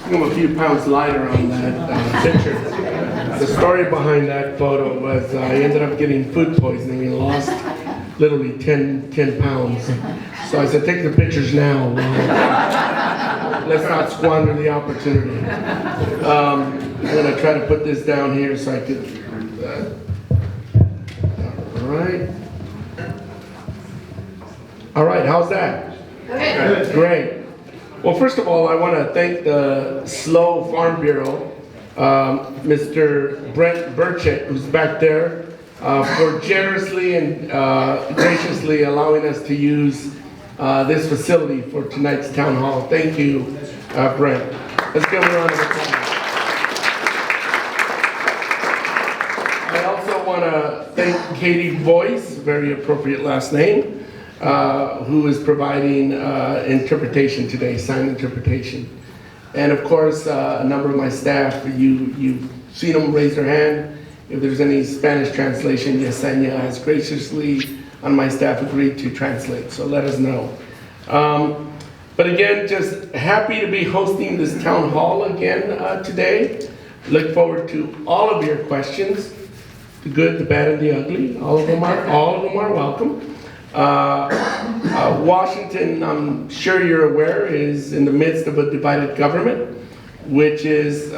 I'm a few pounds lighter on that picture. The story behind that photo was I ended up getting food poisoning and lost literally 10 pounds. So I said, take the pictures now. Let's not squander the opportunity. I'm going to try to put this down here so I could. All right, how's that? Good. Great. Well, first of all, I want to thank the SLO Farm Bureau, Mr. Brent Burchett, who's back there, for generously and graciously allowing us to use this facility for tonight's town hall. Thank you, Brent. Let's give him a round of applause. I also want to thank Katie Boyce, very appropriate last name, who is providing interpretation today, sign interpretation. And of course, a number of my staff, you've seen them raise their hand. If there's any Spanish translation, Yesenia has graciously on my staff agreed to translate, so let us know. But again, just happy to be hosting this town hall again today. Look forward to all of your questions, the good, the bad, and the ugly. All of them are welcome. Washington, I'm sure you're aware, is in the midst of a divided government, which is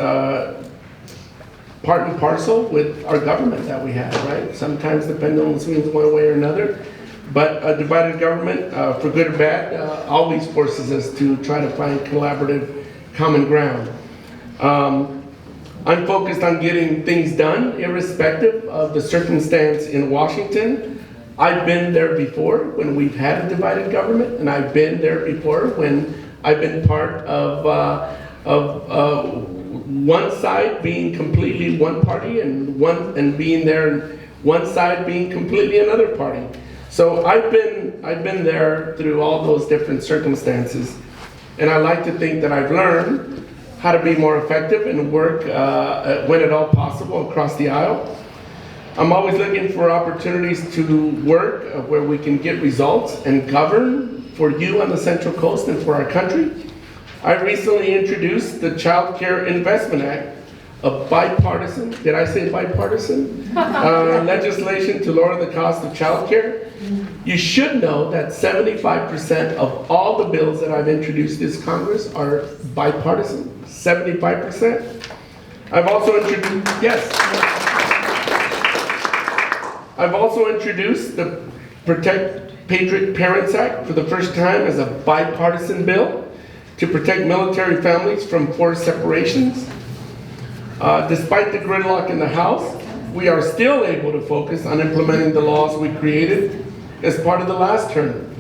part and parcel with our government that we have, right? Sometimes the pendulum swings one way or another, but a divided government, for good or bad, always forces us to try to find collaborative common ground. I'm focused on getting things done, irrespective of the circumstance in Washington. I've been there before when we've had a divided government, and I've been there before when I've been part of one side being completely one party and being there, and one side being completely another party. So I've been there through all those different circumstances, and I like to think that I've learned how to be more effective and work when at all possible across the aisle. I'm always looking for opportunities to work where we can get results and govern for you on the Central Coast and for our country. I recently introduced the Child Care Investment Act, a bipartisan, did I say bipartisan? Legislation to lower the cost of child care. You should know that 75% of all the bills that I've introduced this Congress are bipartisan, 75%. I've also introduced, yes. I've also introduced the Protect Patriot Parents Act for the first time as a bipartisan bill to protect military families from forced separations. Despite the gridlock in the House, we are still able to focus on implementing the laws we created as part of the last term.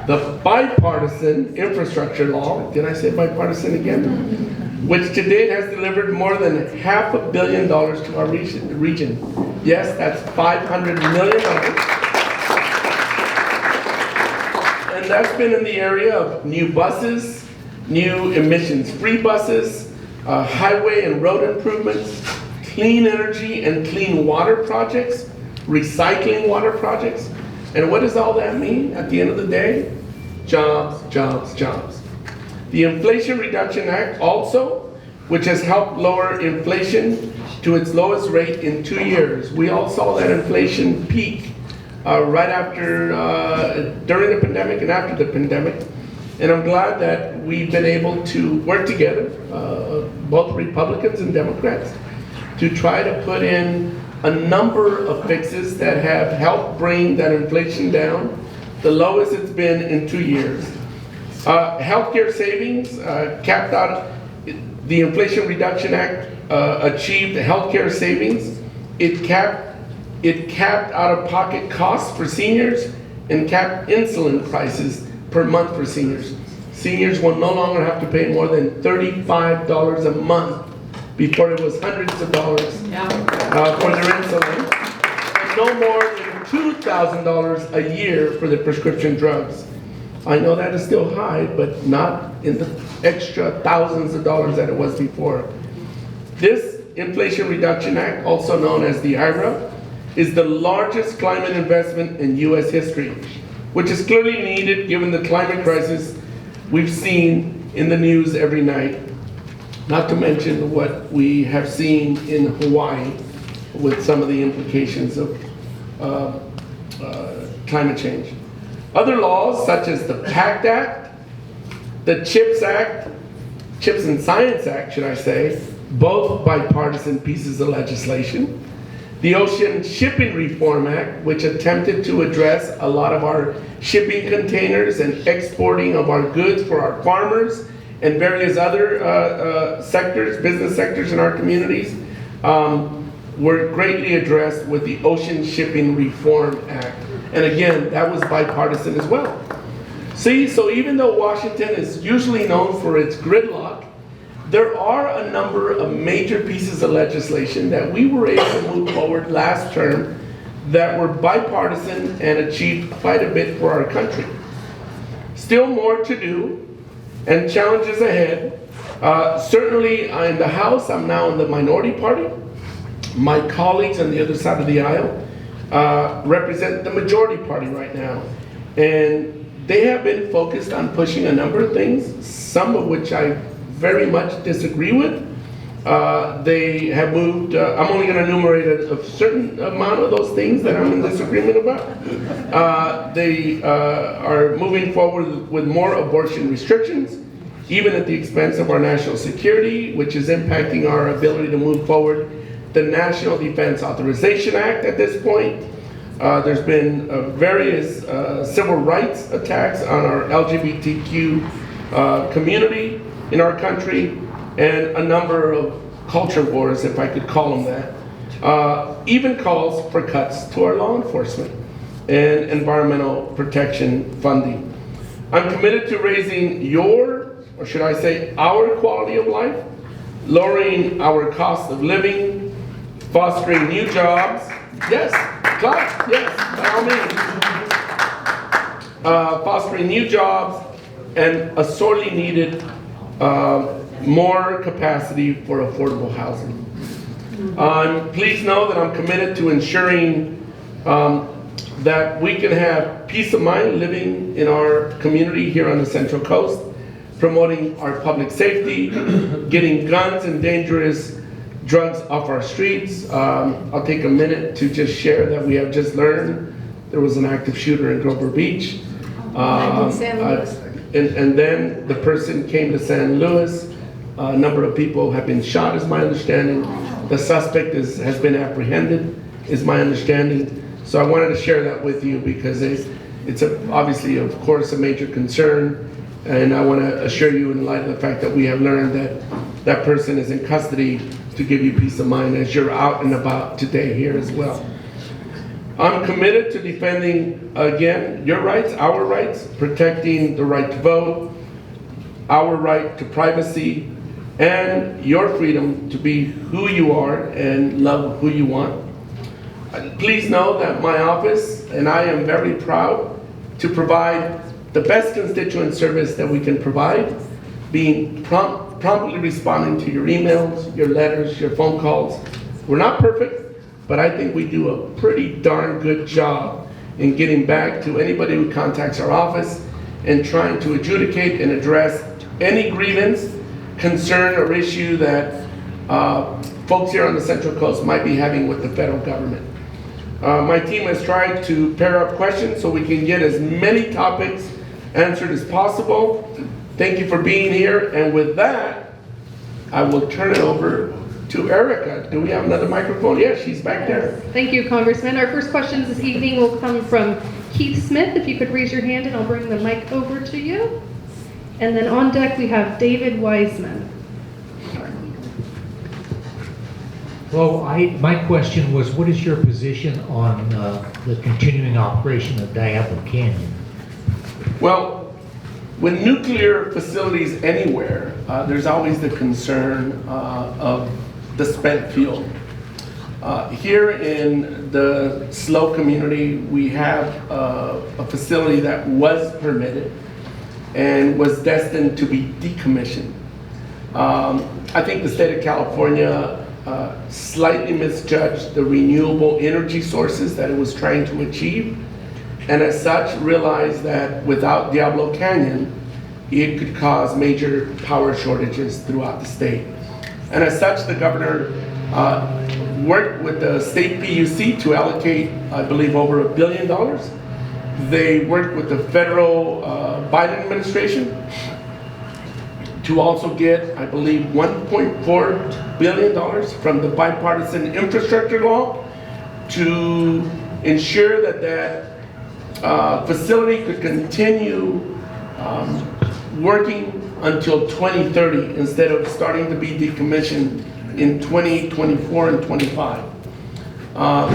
The bipartisan infrastructure law, did I say bipartisan again? Which to date has delivered more than $500 million to our region. Yes, that's $500 million. And that's been in the area of new buses, new emissions-free buses, highway and road improvements, clean energy and clean water projects, recycling water projects. And what does all that mean at the end of the day? Jobs, jobs, jobs. The Inflation Reduction Act also, which has helped lower inflation to its lowest rate in 2 years. We all saw that inflation peak right after, during the pandemic and after the pandemic. And I'm glad that we've been able to work together, both Republicans and Democrats, to try to put in a number of fixes that have helped bring that inflation down, the lowest it's been in 2 years. Healthcare savings capped out. The Inflation Reduction Act achieved healthcare savings. It capped out-of-pocket costs for seniors and capped insulin prices per month for seniors. Seniors will no longer have to pay more than $35 a month. Before it was hundreds of dollars for their insulin, and no more than $2,000 a year for the prescription drugs. I know that is still high, but not in the extra thousands of dollars that it was before. This Inflation Reduction Act, also known as the IRA, is the largest climate investment in U.S. history, which is clearly needed given the climate crisis we've seen in the news every night. not to mention what we have seen in Hawaii with some of the implications of climate change. Other laws such as the PACT Act, the CHIPS Act, CHIPS and Science Act, should I say, both bipartisan pieces of legislation. The Ocean Shipping Reform Act, which attempted to address a lot of our shipping containers and exporting of our goods for our farmers and various other sectors, business sectors in our communities, were greatly addressed with the Ocean Shipping Reform Act. And again, that was bipartisan as well. See, so even though Washington is usually known for its gridlock, there are a number of major pieces of legislation that we were able to move forward last term that were bipartisan and achieved quite a bit for our country. Still more to do and challenges ahead. Certainly in the House, I'm now in the minority party. My colleagues on the other side of the aisle represent the majority party right now. And they have been focused on pushing a number of things, some of which I very much disagree with. They have moved, I'm only going to enumerate a certain amount of those things that I'm in disagreement about. They are moving forward with more abortion restrictions, even at the expense of our national security, which is impacting our ability to move forward the National Defense Authorization Act at this point. There's been various civil rights attacks on our LGBTQ community in our country, and a number of culture wars, if I could call them that. Even calls for cuts to our law enforcement and environmental protection funding. I'm committed to raising your, or should I say our quality of life, lowering our cost of living, fostering new jobs. Yes, clap, yes, by all means. Fostering new jobs and a sorely needed more capacity for affordable housing. Please know that I'm committed to ensuring that we can have peace of mind living in our community here on the Central Coast, promoting our public safety, getting guns and dangerous drugs off our streets. I'll take a minute to just share that we have just learned there was an active shooter in Grover Beach. In San Luis. And then the person came to San Luis. A number of people have been shot, is my understanding. The suspect has been apprehended, is my understanding. So I wanted to share that with you because it's obviously, of course, a major concern. And I want to assure you, in light of the fact that we have learned that that person is in custody, to give you peace of mind as you're out and about today here as well. I'm committed to defending, again, your rights, our rights, protecting the right to vote, our right to privacy, and your freedom to be who you are and love who you want. Please know that my office and I am very proud to provide the best constituent service that we can provide, being promptly responding to your emails, your letters, your phone calls. We're not perfect, but I think we do a pretty darn good job in getting back to anybody who contacts our office and trying to adjudicate and address any grievance, concern, or issue that folks here on the Central Coast might be having with the federal government. My team has tried to pair up questions so we can get as many topics answered as possible. Thank you for being here, and with that, I will turn it over to Erica. Do we have another microphone? Yes, she's back there. Thank you, Congressman. Our first questions this evening will come from Keith Smith. If you could raise your hand and I'll bring the mic over to you. And then on deck we have David Wiseman. Well, my question was, what is your position on the continuing operation of Diablo Canyon? Well, with nuclear facilities anywhere, there's always the concern of the spent fuel. Here in the SLO community, we have a facility that was permitted and was destined to be decommissioned. I think the state of California slightly misjudged the renewable energy sources that it was trying to achieve, and as such realized that without Diablo Canyon, it could cause major power shortages throughout the state. And as such, the governor worked with the state PUC to allocate, I believe, over $1 billion. They worked with the federal Biden administration to also get, I believe, $1.4 billion from the bipartisan infrastructure law to ensure that that facility could continue working until 2030 instead of starting to be decommissioned in 2024 and 25.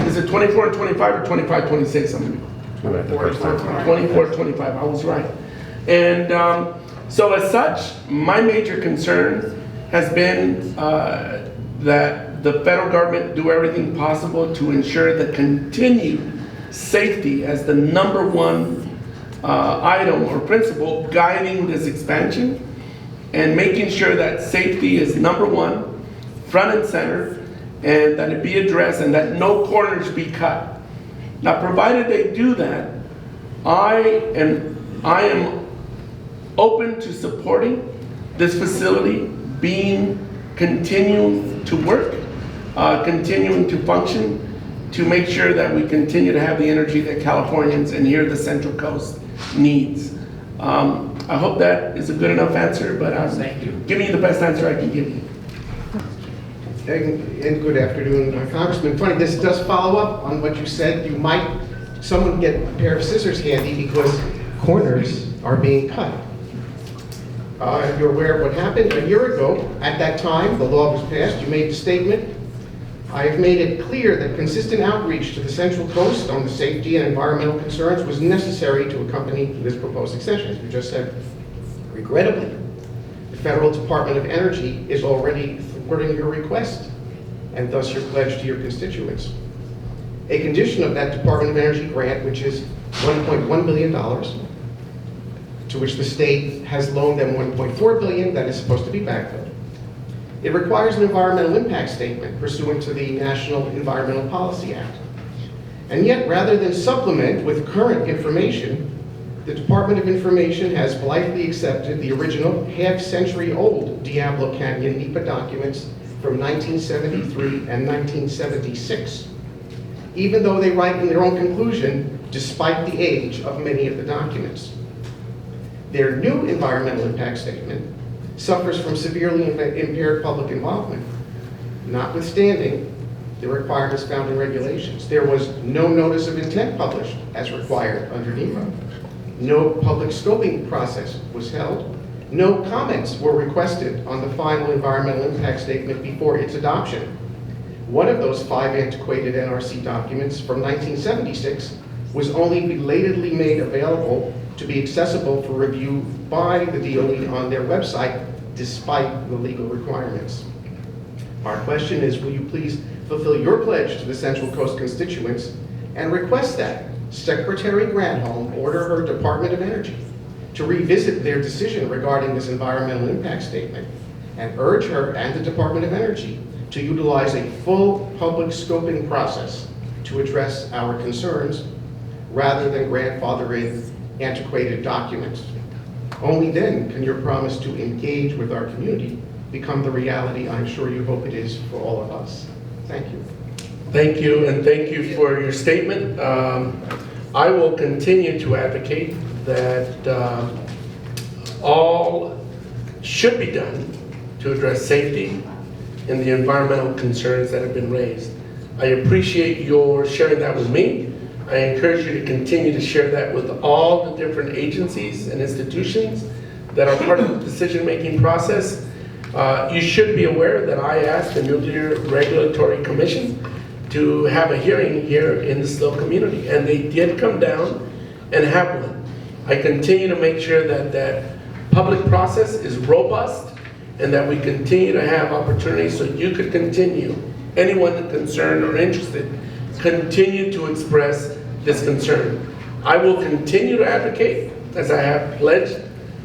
Is it 24 and 25 or 25, 26? 24, 25, I was right. And so as such, my major concern has been that the federal government do everything possible to ensure the continued safety as the number one item or principle guiding this expansion, and making sure that safety is number one, front and center, and that it be addressed and that no corners be cut. Now, provided they do that, I am open to supporting this facility continuing to work, continuing to function, to make sure that we continue to have the energy that Californians and here the Central Coast needs. I hope that is a good enough answer, but I'm giving you the best answer I can give you. And good afternoon, Congressman. Funny, this does follow up on what you said. Someone get a pair of scissors handy because corners are being cut. You're aware of what happened a year ago. At that time, the law was passed. You made the statement. I have made it clear that consistent outreach to the Central Coast on the safety and environmental concerns was necessary to accompany this proposed extension, as you just said. Regrettably, the Federal Department of Energy is already thwarting your request, and thus your pledge to your constituents. A condition of that Department of Energy grant, which is $1.1 billion, to which the state has loaned them $1.4 billion that is supposed to be backfilled. It requires an environmental impact statement pursuant to the National Environmental Policy Act. And yet, rather than supplement with current information, the Department of Information has blithely accepted the original half-century-old Diablo Canyon NEPA documents from 1973 and 1976, even though they write in their own conclusion, despite the age of many of the documents. Their new environmental impact statement suffers from severely impaired public involvement, notwithstanding the requirements found in regulations. There was no notice of intent published as required under NEPA. No public scoping process was held. No comments were requested on the final environmental impact statement before its adoption. One of those 5 antiquated NRC documents from 1976 was only belatedly made available to be accessible for review by the DOE on their website, despite the legal requirements. Our question is, will you please fulfill your pledge to the Central Coast constituents and request that Secretary Granholm order her Department of Energy to revisit their decision regarding this environmental impact statement, and urge her and the Department of Energy to utilize a full public scoping process to address our concerns, rather than grandfather in antiquated documents. Only then can your promise to engage with our community become the reality I'm sure you hope it is for all of us. Thank you. Thank you, and thank you for your statement. I will continue to advocate that all should be done to address safety and the environmental concerns that have been raised. I appreciate your sharing that with me. I encourage you to continue to share that with all the different agencies and institutions that are part of the decision-making process. You should be aware that I asked the Nuclear Regulatory Commission to have a hearing here in the SLO community, and they did come down and have one. I continue to make sure that that public process is robust and that we continue to have opportunities so you could continue, anyone concerned or interested, continue to express this concern. I will continue to advocate, as I have pledged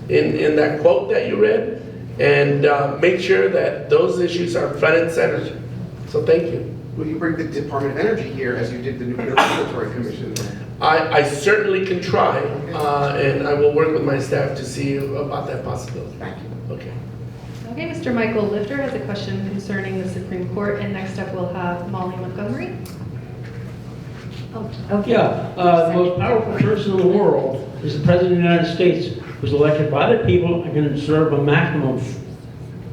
in that quote that you read, and make sure that those issues are front and center. So thank you. Will you bring the Department of Energy here as you did the Nuclear Regulatory Commission? I certainly can try, and I will work with my staff to see about that possibility. Thank you. Okay. Okay, Mr. Michael Lifter has a question concerning the Supreme Court, and next up we'll have Molly Montgomery. Oh, Okay. Yeah, the most powerful person in the world is the President of the United States, who's elected by the people and can serve a maximum of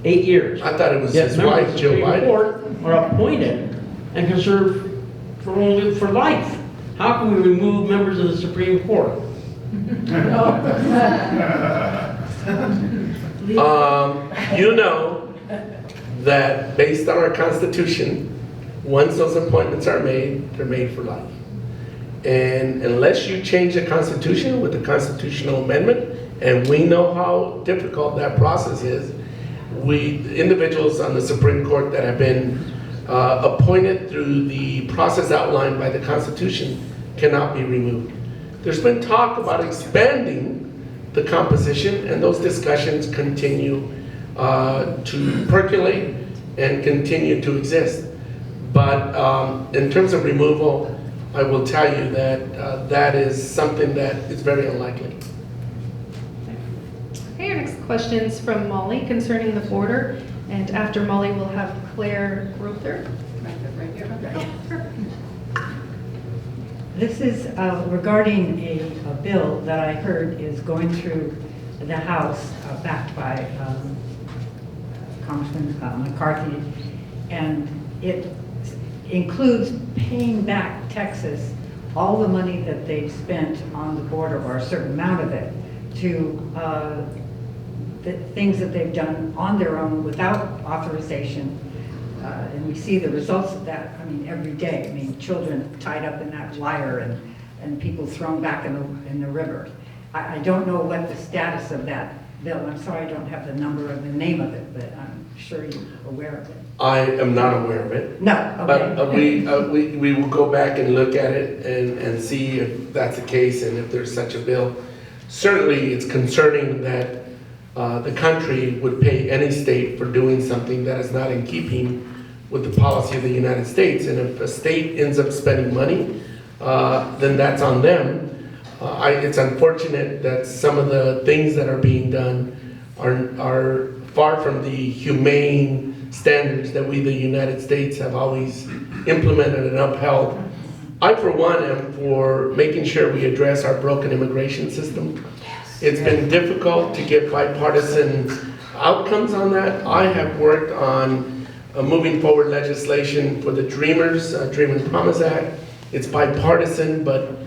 8 years. I thought it was Yet his members wife, of the Joe Supreme Biden. Court are appointed and can serve for life. How can we remove members of the Supreme Court? You know that based on our Constitution, once those appointments are made, they're made for life. And unless you change the Constitution with the constitutional amendment, and we know how difficult that process is, individuals on the Supreme Court that have been appointed through the process outlined by the Constitution cannot be removed. There's been talk about expanding the composition, and those discussions continue to percolate and continue to exist. But in terms of removal, I will tell you that that is something that is very unlikely. Okay, our next question is from Molly concerning the border, and after Molly we'll have Claire Rother. This is regarding a bill that I heard is going through the House, backed by Congressman McCarthy, and it includes paying back Texas all the money that they've spent on the border, or a certain amount of it, to the things that they've done on their own without authorization. And we see the results of that, I mean, every day. I mean, children tied up in that wire and people thrown back in the river. I don't know what the status of that bill, I'm sorry I don't have the number or the name of it, but I'm sure you're aware of it. I am not aware of it. No, But okay. we will go back and look at it and see if that's the case and if there's such a bill. Certainly, it's concerning that the country would pay any state for doing something that is not in keeping with the policy of the United States. And if a state ends up spending money, then that's on them. It's unfortunate that some of the things that are being done are far from the humane standards that we, the United States, have always implemented and upheld. I, for one, am for making sure we address our broken immigration system. It's been difficult to get bipartisan outcomes on that. I have worked on moving forward legislation for the Dreamers, Dream and Promise Act. It's bipartisan, but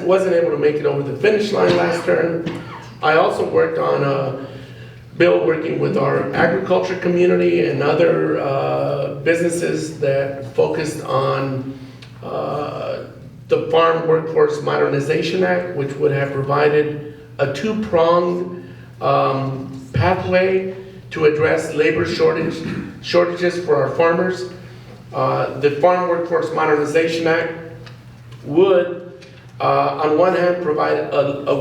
wasn't able to make it over the finish line last term. I also worked on a bill working with our agriculture community and other businesses that focused on the Farm Workforce Modernization Act, which would have provided a two-pronged pathway to address labor shortages for our farmers. The Farm Workforce Modernization Act would, on one hand, provide a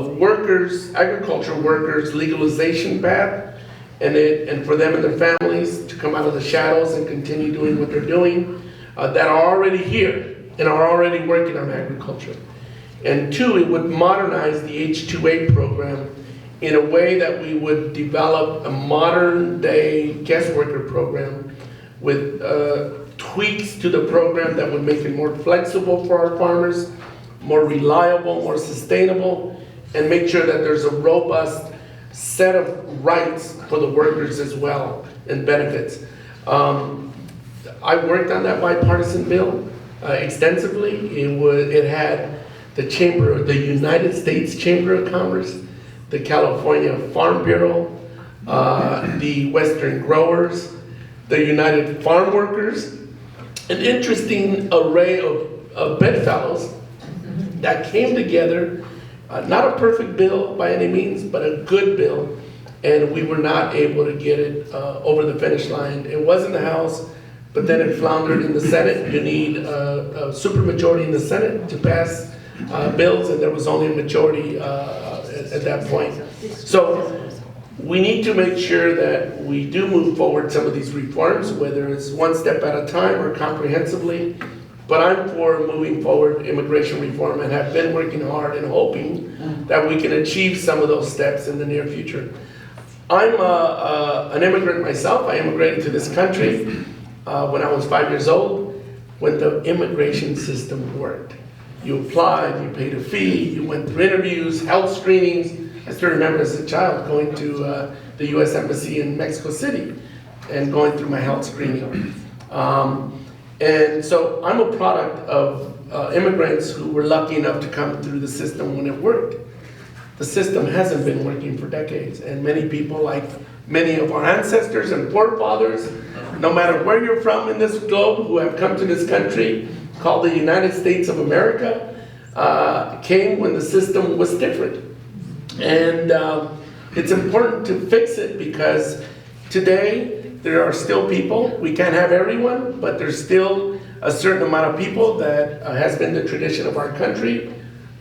agricultural workers legalization path, and for them and their families to come out of the shadows and continue doing what they're doing, that are already here and are already working on agriculture. And two, it would modernize the H-2A program in a way that we would develop a modern day guest worker program with tweaks to the program that would make it more flexible for our farmers, more reliable, more sustainable, and make sure that there's a robust set of rights for the workers as well, and benefits. I worked on that bipartisan bill extensively. It had the United States Chamber of Commerce, the California Farm Bureau, the Western Growers, the United Farm Workers, an interesting array of bedfellows that came together. Not a perfect bill by any means, but a good bill, and we were not able to get it over the finish line. It was in the House, but then it floundered in the Senate. You need a supermajority in the Senate to pass bills, and there was only a majority at that point. So we need to make sure that we do move forward some of these reforms, whether it's one step at a time or comprehensively. But I'm for moving forward immigration reform and have been working hard and hoping that we can achieve some of those steps in the near future. I'm an immigrant myself. I immigrated to this country when I was 5 years old, when the immigration system worked. You applied, you paid a fee, you went through interviews, health screenings. I still remember as a child going to the U.S. Embassy in Mexico City and going through my health screening. And so I'm a product of immigrants who were lucky enough to come through the system when it worked. The system hasn't been working for decades, and many people, like many of our ancestors and forefathers, no matter where you're from in this globe, who have come to this country called the United States of America, came when the system was different. And it's important to fix it because today, there are still people, we can't have everyone, but there's still a certain amount of people that has been the tradition of our country,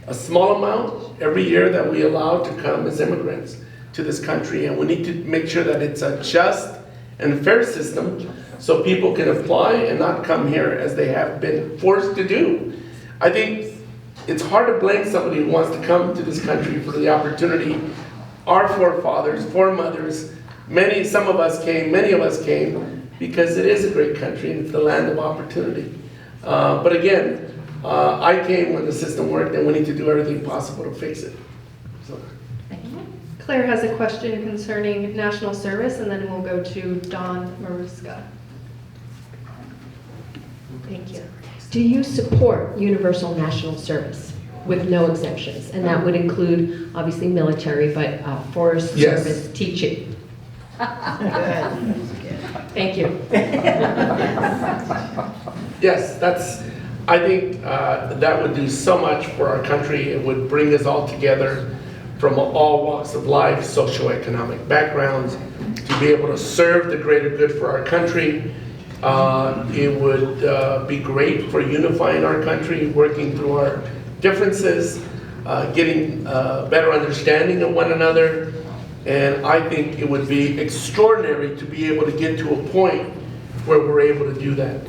a small amount every year that we allow to come as immigrants to this country. And we need to make sure that it's a just and fair system so people can apply and not come here as they have been forced to do. I think it's hard to blame somebody who wants to come to this country for the opportunity. Our forefathers, foremothers, some of us came, many of us came because it is a great country and it's the land of opportunity. But again, I came when the system worked and we need to do everything possible to fix it. So. Claire has a question concerning national service, and then we'll go to Don Maruska. Thank you. Do you support universal national service with no exemptions? And that would include, obviously, military, but forest Yes. service, teaching. Thank you. Yes, I think that would do so much for our country. It would bring us all together from all walks of life, socioeconomic backgrounds, to be able to serve the greater good for our country. It would be great for unifying our country, working through our differences, getting better understanding of one another. And I think it would be extraordinary to be able to get to a point where we're able to do that.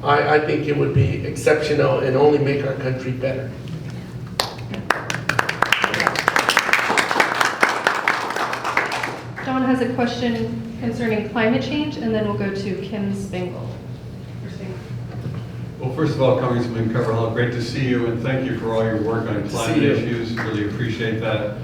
I think it would be exceptional and only make our country better. Don has a question concerning climate change, and then we'll go to Kim Spingle. Well, first of all, Congressman Carbajal, great to see you, and thank you for all your work on climate issues. Really appreciate that.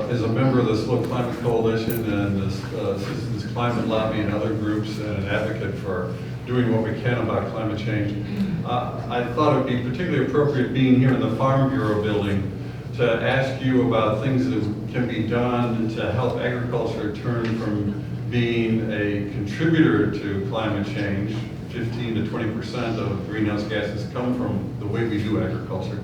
As a member of the Slow Climate Coalition and the Citizens Climate Lobby and other groups, and an advocate for doing what we can about climate change, I thought it would be particularly appropriate, being here in the Farm Bureau building, to ask you about things that can be done to help agriculture turn from being a contributor to climate change. 15 to 20% of greenhouse gases come from the way we do agriculture,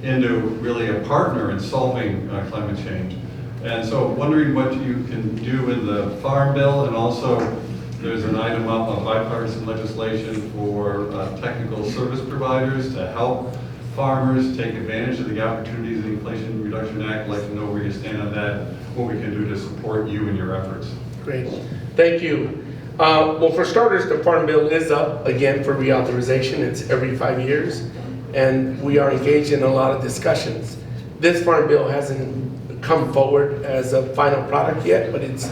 into really a partner in solving climate change. And so wondering what you can do with the Farm Bill, and also there's an item up on bipartisan legislation for technical service providers to help farmers take advantage of the opportunities of the Inflation Reduction Act. I'd like to know where you stand on that, what we can do to support you and your efforts. Great, thank you. Well, for starters, the Farm Bill is up again for reauthorization. It's every 5 years, and we are engaged in a lot of discussions. This Farm Bill hasn't come forward as a final product yet, but it's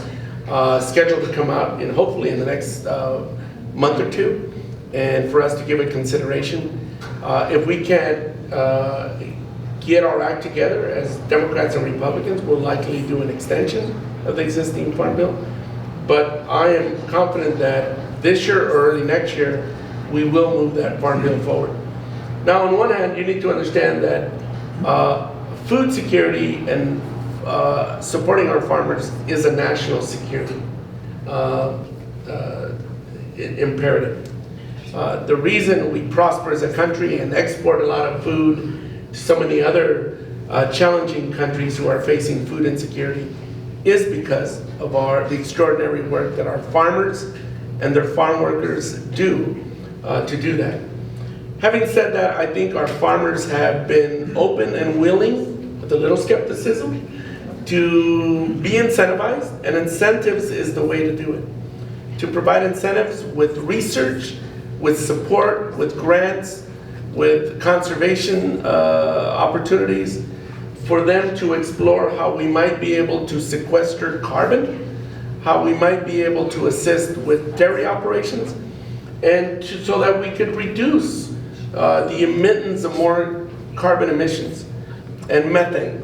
scheduled to come out hopefully in the next month or two, and for us to give it consideration. If we can't get our act together as Democrats and Republicans, we'll likely do an extension of the existing Farm Bill. But I am confident that this year or early next year, we will move that Farm Bill forward. Now, on one hand, you need to understand that food security and supporting our farmers is a national security imperative. The reason we prosper as a country and export a lot of food to so many other challenging countries who are facing food insecurity is because of the extraordinary work that our farmers and their farm workers do to do that. Having said that, I think our farmers have been open and willing, with a little skepticism, to be incentivized, and incentives is the way to do it. To provide incentives with research, with support, with grants, with conservation opportunities, for them to explore how we might be able to sequester carbon, how we might be able to assist with dairy operations, and so that we could reduce the emittance of more carbon emissions and methane.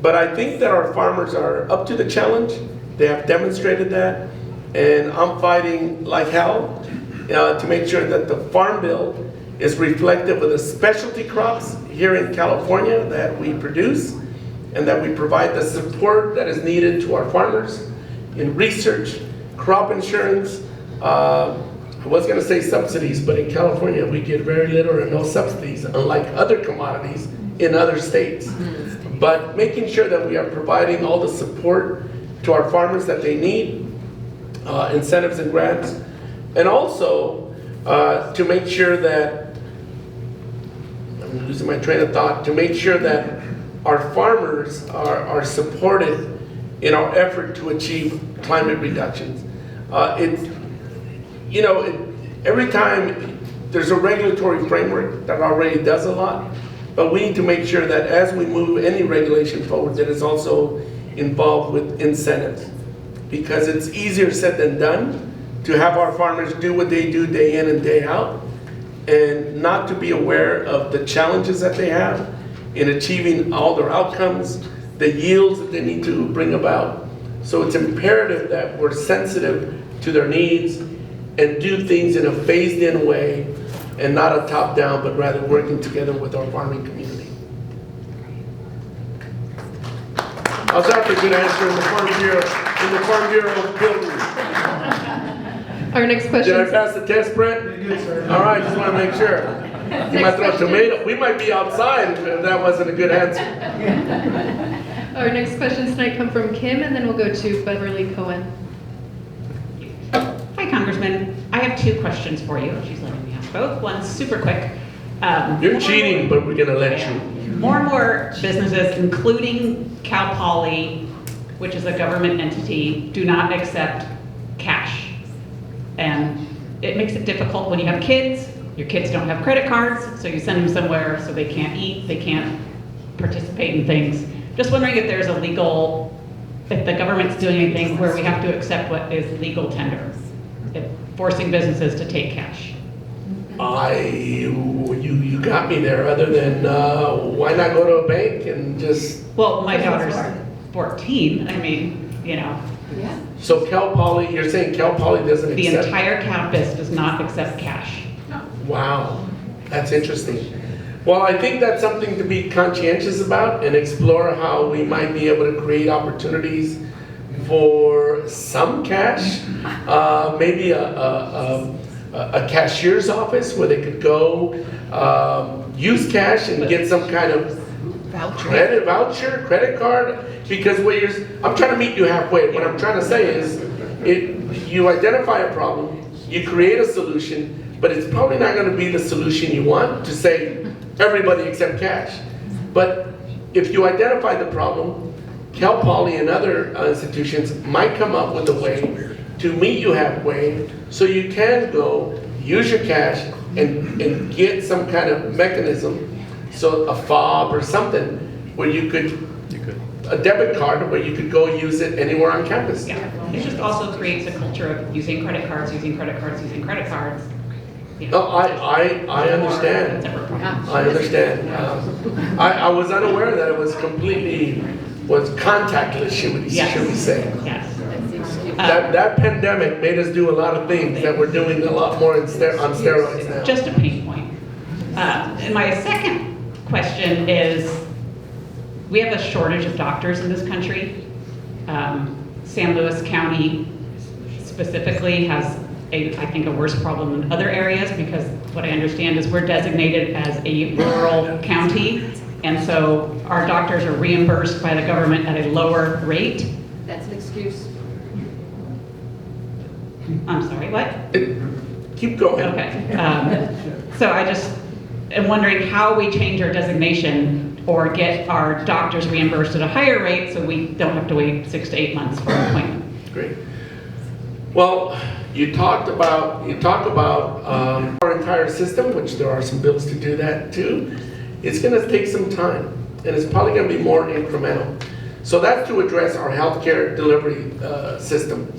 But I think that our farmers are up to the challenge. They have demonstrated that, and I'm fighting like hell to make sure that the Farm Bill is reflective of the specialty crops here in California that we produce, and that we provide the support that is needed to our farmers in research, crop insurance. I was going to say subsidies, but in California we get very little or no subsidies, unlike other commodities in other states. But making sure that we are providing all the support to our farmers that they need, incentives and grants, and also to make sure that, I'm losing my train of thought, to make sure that our farmers are supported in our effort to achieve climate reductions. Every time there's a regulatory framework that already does a lot, but we need to make sure that as we move any regulation forward, that it's also involved with incentives. Because it's easier said than done to have our farmers do what they do day in and day out, and not to be aware of the challenges that they have in achieving all their outcomes, the yields that they need to bring about. So it's imperative that we're sensitive to their needs and do things in a phased-in way, and not a top-down, but rather working together with our farming community. How's that for a good answer in the Farm Bureau building? Our next question. Did I pass the test, Brent? All right, just want to make sure. You might throw a tomato. We might be outside if that wasn't a good answer. Our next questions tonight come from Kim, and then we'll go to Beverly Cohen. Hi, Congressman. I have two questions for you. She's letting me ask both. One's super quick. You're cheating, but we're going to let you. More and more businesses, including Cal Poly, which is a government entity, do not accept cash. And it makes it difficult when you have kids. Your kids don't have credit cards, so you send them somewhere so they can't eat, they can't participate in things. Just wondering if there's if the government's doing anything where we have to accept what is legal tender, forcing businesses to take cash. You got me there, other than why not go to a bank and just... Well, my daughter's 14, Yeah. So Cal Poly, you're saying Cal Poly doesn't the accept... entire campus does not accept cash. Wow, that's interesting. Well, I think that's something to be conscientious about and explore how we might be able to create opportunities for some cash, maybe a cashier's office where they could go use cash and get some kind of credit card. Because I'm trying to meet you halfway. What I'm trying to say is, you identify a problem, you create a solution, but it's probably not going to be the solution you want to say everybody accept cash. But if you identify the problem, Cal Poly and other institutions might come up with a way to meet you halfway, so you can go use your cash and get some kind of mechanism, so a fob or something, where you could a debit card where you could go use it anywhere on campus. Yeah, it just also creates a culture of using credit cards. No, I understand. I understand. I was unaware that it was contactless, should we say. Yes. That pandemic made us do a lot of things that we're doing a lot more on steroids now. Just a pain point. And my second question is, we have a shortage of doctors in this country. San Luis County specifically has I think a worse problem than other areas, because what I understand is we're designated as a rural county, and so our doctors are reimbursed by the government at a lower rate. That's an excuse. I'm sorry, what? Keep going. Okay. So I just am wondering how we change our designation or get our doctors reimbursed at a higher rate so we don't have to wait 6 to 8 months for an appointment. Great. Well, You talk about our entire system, which there are some bills to do that too. It's going to take some time, and it's probably going to be more incremental. So that's to address our healthcare delivery system,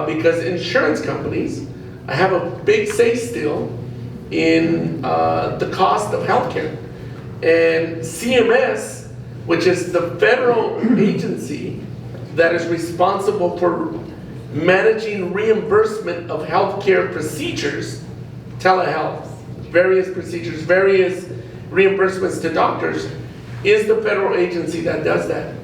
because insurance companies have a big say still in the cost of healthcare, and CMS, which is the federal agency that is responsible for managing reimbursement of healthcare procedures, telehealth, various procedures, various reimbursements to doctors, is the federal agency that does that.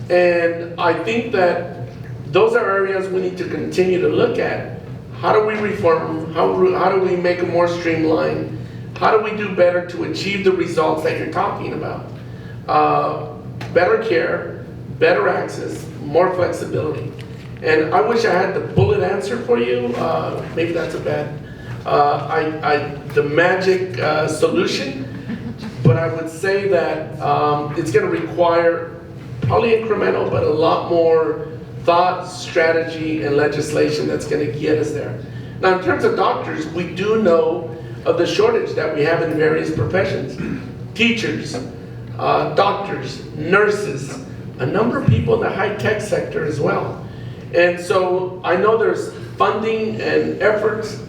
And I think that those are areas we need to continue to look at. How do we reform them? How do we make them more streamlined? How do we do better to achieve the results that you're talking about? Better care, better access, more flexibility. And I wish I had the bullet answer for you. Maybe that's a bad, the magic solution. But I would say that it's going to require probably incremental, but a lot more thought, strategy, and legislation that's going to get us there. Now, in terms of doctors, we do know of the shortage that we have in various professions. Teachers, doctors, nurses, a number of people in the high-tech sector as well. And so I know there's funding and efforts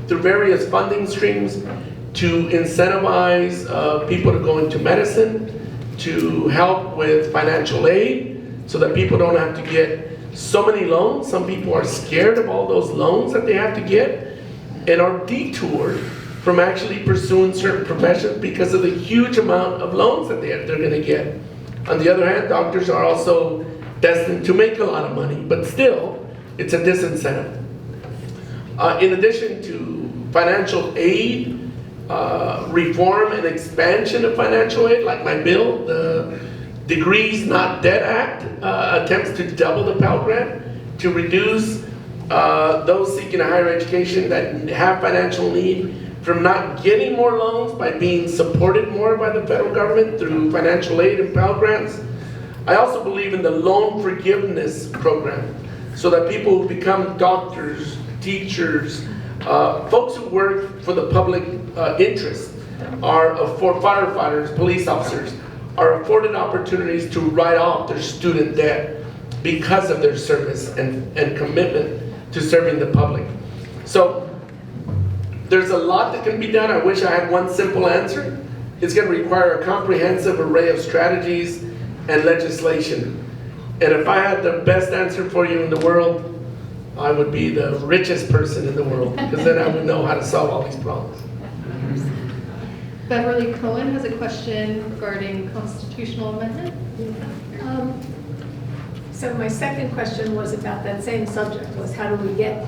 through various funding streams to incentivize people to go into medicine, to help with financial aid so that people don't have to get so many loans. Some people are scared of all those loans that they have to get and are detoured from actually pursuing certain professions because of the huge amount of loans that they're going to get. On the other hand, doctors are also destined to make a lot of money, but still, it's a disincentive. In addition to financial aid, reform and expansion of financial aid, like my bill, the Degrees Not Debt Act, attempts to double the Pell Grant to reduce those seeking a higher education that have financial need from not getting more loans by being supported more by the federal government through financial aid and Pell Grants. I also believe in the loan forgiveness program so that people who become doctors, teachers, folks who work for the public interest, for firefighters, police officers, are afforded opportunities to write off their student debt because of their service and commitment to serving the public. So there's a lot that can be done. I wish I had one simple answer. It's going to require a comprehensive array of strategies and legislation. And if I had the best answer for you in the world, I would be the richest person in the world, because then I would know how to solve all these problems. Beverly Cohen has a question regarding constitutional amendment. So my second question was about that same subject, was how do we get,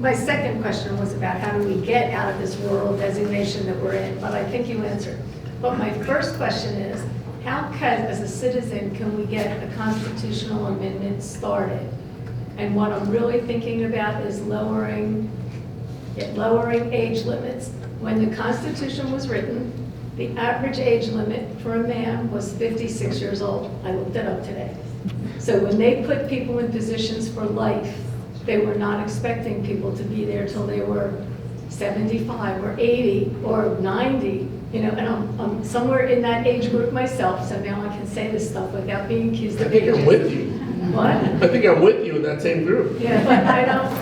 my second question was about how do we get out of this rural designation that we're in, but I think you answered. But my first question is, how can, as a citizen, can we get a constitutional amendment started? And what I'm really thinking about is lowering age limits. When the Constitution was written, the average age limit for a man was 56 years old. I looked it up today. So when they put people in positions for life, they were not expecting people to be there till they were 75 or 80 or 90, and I'm somewhere in that age group myself, so now I can say this stuff without being accused of ageism. I think I'm with you. What? I think I'm with you in that same group. Yeah, but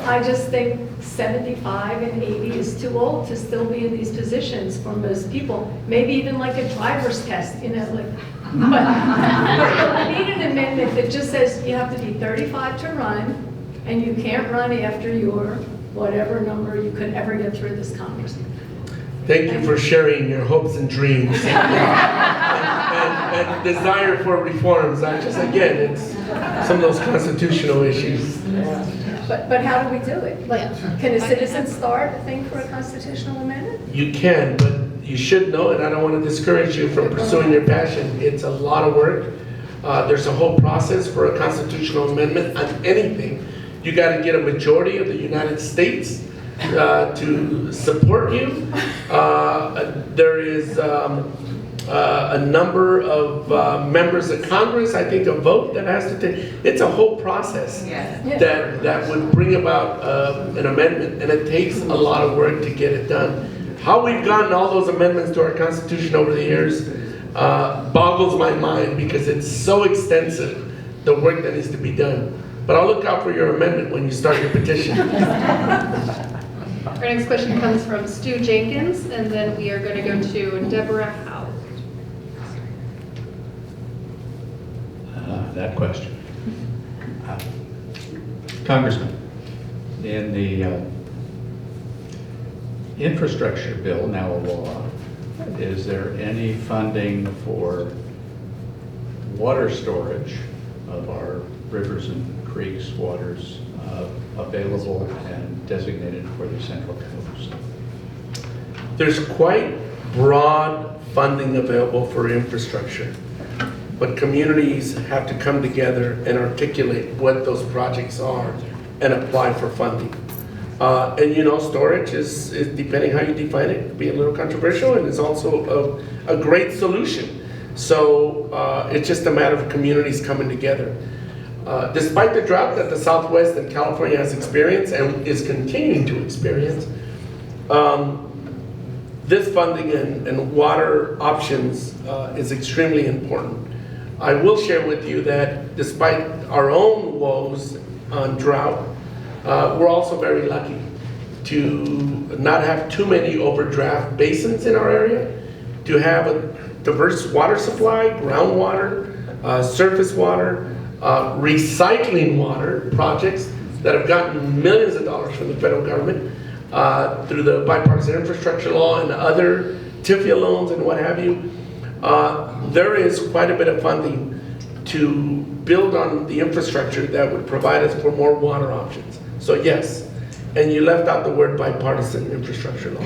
I just think 75 and 80 is too old to still be in these positions for most people. Maybe even like a driver's test, but I need an amendment that just says you have to be 35 to run, and you can't run after your whatever number you could ever get through this Congress. Thank you for sharing your hopes and dreams and desire for reforms. Again, it's some of those constitutional issues. But how do we do it? Can a citizen start a thing for a constitutional amendment? You can, but you should know, and I don't want to discourage you from pursuing your passion. It's a lot of work. There's a whole process for a constitutional amendment on anything. You got to get a majority of the United States to support you. There is a number of members of Congress, I think a vote that has to take, it's a whole process that would bring about an amendment, and it takes a lot of work to get it done. How we've gotten all those amendments to our Constitution over the years boggles my mind because it's so extensive, the work that needs to be done. But I'll look out for your amendment when you start your petition. Our next question comes from Stu Jenkins, and then we are going to go to Deborah Howe. That question. Congressman, in the infrastructure bill, now a law, is there any funding for water storage of our rivers and creeks, waters available and designated for the Central Coast? There's quite broad funding available for infrastructure, but communities have to come together and articulate what those projects are and apply for funding. And you know, storage is depending how you define it, could be a little controversial, and is also a great solution. So it's just a matter of communities coming together. Despite the drought that the Southwest and California has experienced and is continuing to experience, this funding and water options is extremely important. I will share with you that despite our own woes on drought, we're also very lucky to not have too many overdraft basins in our area, to have a diverse water supply, groundwater, surface water, recycling water projects that have gotten millions of dollars from the federal government through the bipartisan infrastructure law and other TIFIA loans and what have you. There is quite a bit of funding to build on the infrastructure that would provide us for more water options. So yes, and you left out the word bipartisan infrastructure law.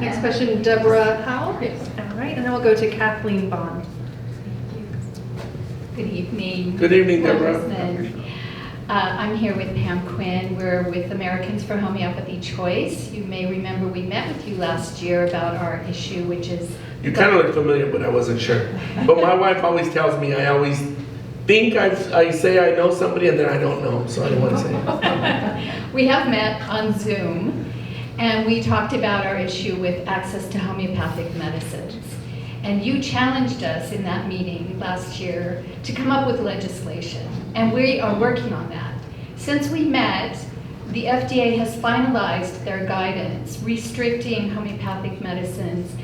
Next question, Deborah Howe. All right, and then we'll go to Kathleen Bond. Good evening. Good evening, Deborah. Congressman. I'm here with Pam Quinn. We're with Americans for Homeopathy Choice. You may remember we met with you last year about our issue, which is... You kind of look familiar, but I wasn't sure. But my wife always tells me I always think I say I know somebody and then I don't know, so I don't want to say it. We have met on Zoom, and we talked about our issue with access to homeopathic medicines. And you challenged us in that meeting last year to come up with legislation, and we are working on that. Since we met, the FDA has finalized their guidance restricting homeopathic medicines,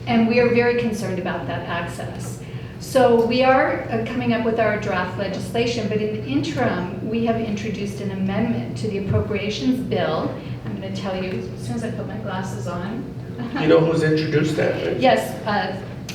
and we are very concerned about that access. So we are coming up with our draft legislation, but in the interim, we have introduced an amendment to the appropriations bill. I'm going to tell you as soon as I put my glasses on. You know who's introduced that? Right? Yes,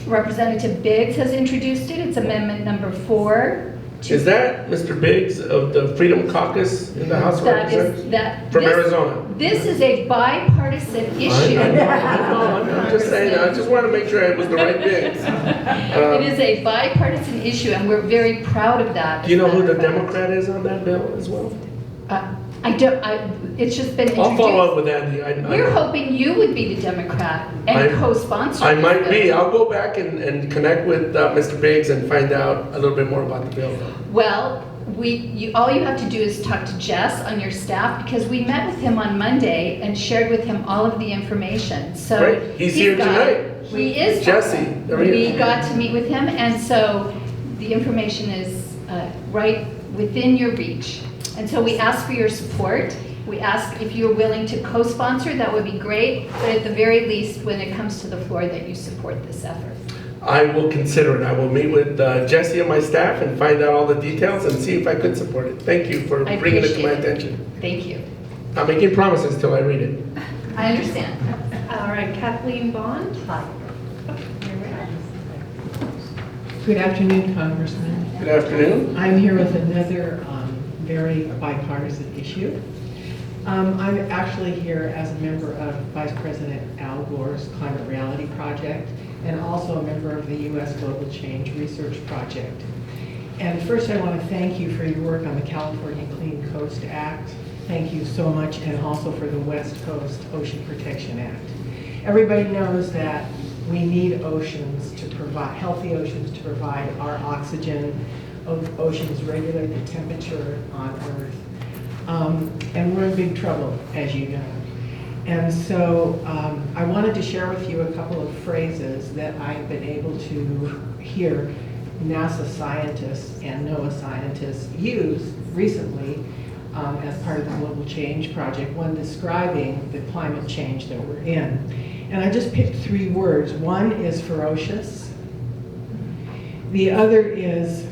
Representative Biggs has introduced it. It's amendment number 4. Is that Mr. Biggs of the Freedom Caucus in the House of Representatives? From Arizona. This is a bipartisan issue. I know, I'm just saying, I just wanted to make sure it was the right Biggs. It is a bipartisan issue, and we're very proud of that. Do you know who the Democrat is on that bill as well? I don't, it's just been introduced. I'll follow up with Andy. We're hoping you would be the Democrat and co-sponsor. I might be. I'll go back and connect with Mr. Biggs and find out a little bit more about the bill. Well, all you have to do is talk to Jess on your staff, because we met with him on Monday and shared with him all of the information. So Great. He's here tonight. He is. Jesse. We got to meet with him, and so the information is right within your reach. And so we ask for your support. We ask if you're willing to co-sponsor, that would be great. But at the very least, when it comes to the floor, that you support this effort. I will consider it. I will meet with Jesse and my staff and find out all the details and see if I could support it. Thank you for bringing it to my attention. Thank you. I'm making promises till I read it. I understand. All right, Kathleen Bond. Hi. Good afternoon, Congressman. Good afternoon. I'm here with another very bipartisan issue. I'm actually here as a member of Vice President Al Gore's Climate Reality Project, and also a member of the U.S. Global Change Research Project. And first I want to thank you for your work on the California Clean Coast Act. Thank you so much, and also for the West Coast Ocean Protection Act. Everybody knows that We need oceans to provide, healthy oceans to provide our oxygen. Oceans regulate the temperature on Earth. And we're in big trouble, as you know. And so I wanted to share with you a couple of phrases that I've been able to hear NASA scientists and NOAA scientists use recently as part of the Global Change Project, one describing the climate change that we're in. And I just picked 3 words. One is ferocious. The other is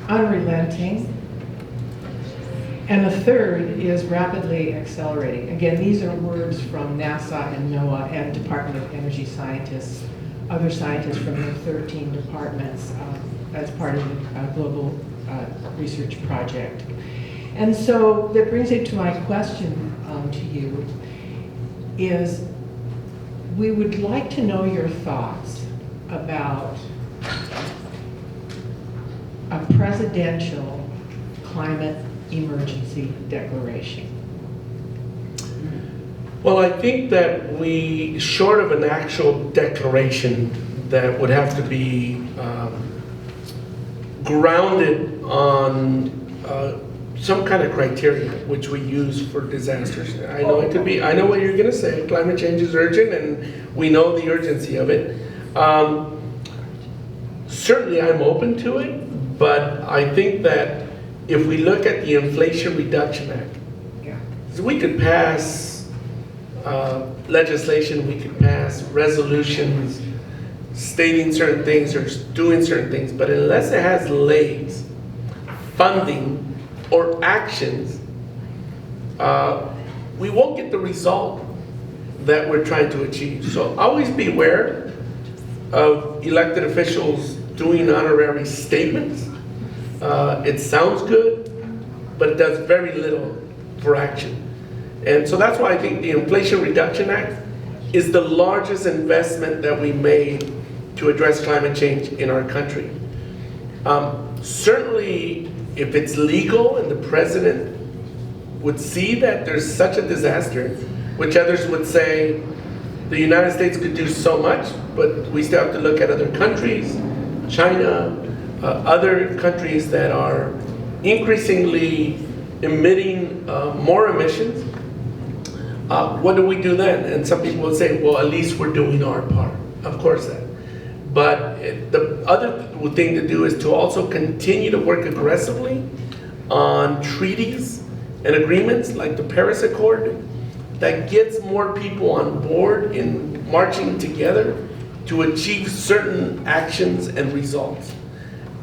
unrelenting. And the third is rapidly accelerating. Again, these are words from NASA and NOAA and Department of Energy scientists, other scientists from the 13 departments as part of the global research project. And so that brings me to my question to you is, we would like to know your thoughts about a presidential climate emergency declaration. Well, I think that we, short of an actual declaration that would have to be grounded on some kind of criteria which we use for disasters. I know it could be, I know what you're gonna say, climate change is urgent and we know the urgency of it. Certainly I'm open to it, but I think that if we look at the Inflation Reduction Act, we could pass legislation, we could pass resolutions stating certain things or doing certain things, but unless it has legs, funding, or actions, we won't get the result that we're trying to achieve. So always beware of elected officials doing honorary statements. It sounds good, but it does very little for action. And so that's why I think the Inflation Reduction Act is the largest investment that we made to address climate change in our country. Certainly, if it's legal and the president would see that there's such a disaster, which others would say the United States could do so much, but we still have to look at other countries, China, other countries that are increasingly emitting more emissions. What do we do then? And some people will say, well, at least we're doing our part. Of course that. But the other thing to do is to also continue to work aggressively on treaties and agreements like the Paris Accord that gets more people on board in marching together to achieve certain actions and results.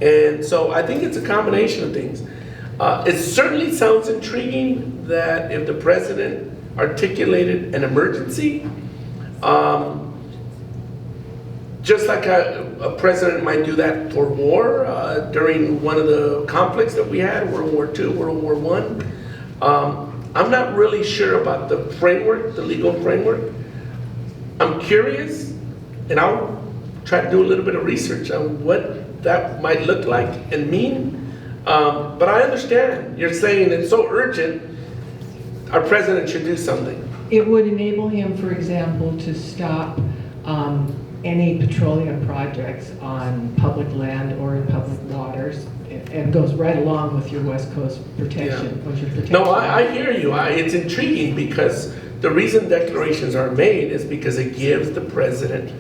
And so I think it's a combination of things. It certainly sounds intriguing that if the president articulated an emergency, just like a president might do that for war during one of the conflicts that we had, World War II, World War I. I'm not really sure about the framework, the legal framework. I'm curious, and I'll try to do a little bit of research on what that might look like and mean. But I understand you're saying it's so urgent, our president should do something. It would enable him, for example, to stop any petroleum projects on public land or in public waters, and goes right along with your West Coast protection, ocean protection. No, I hear you. It's intriguing because the reason declarations are made is because it gives the president,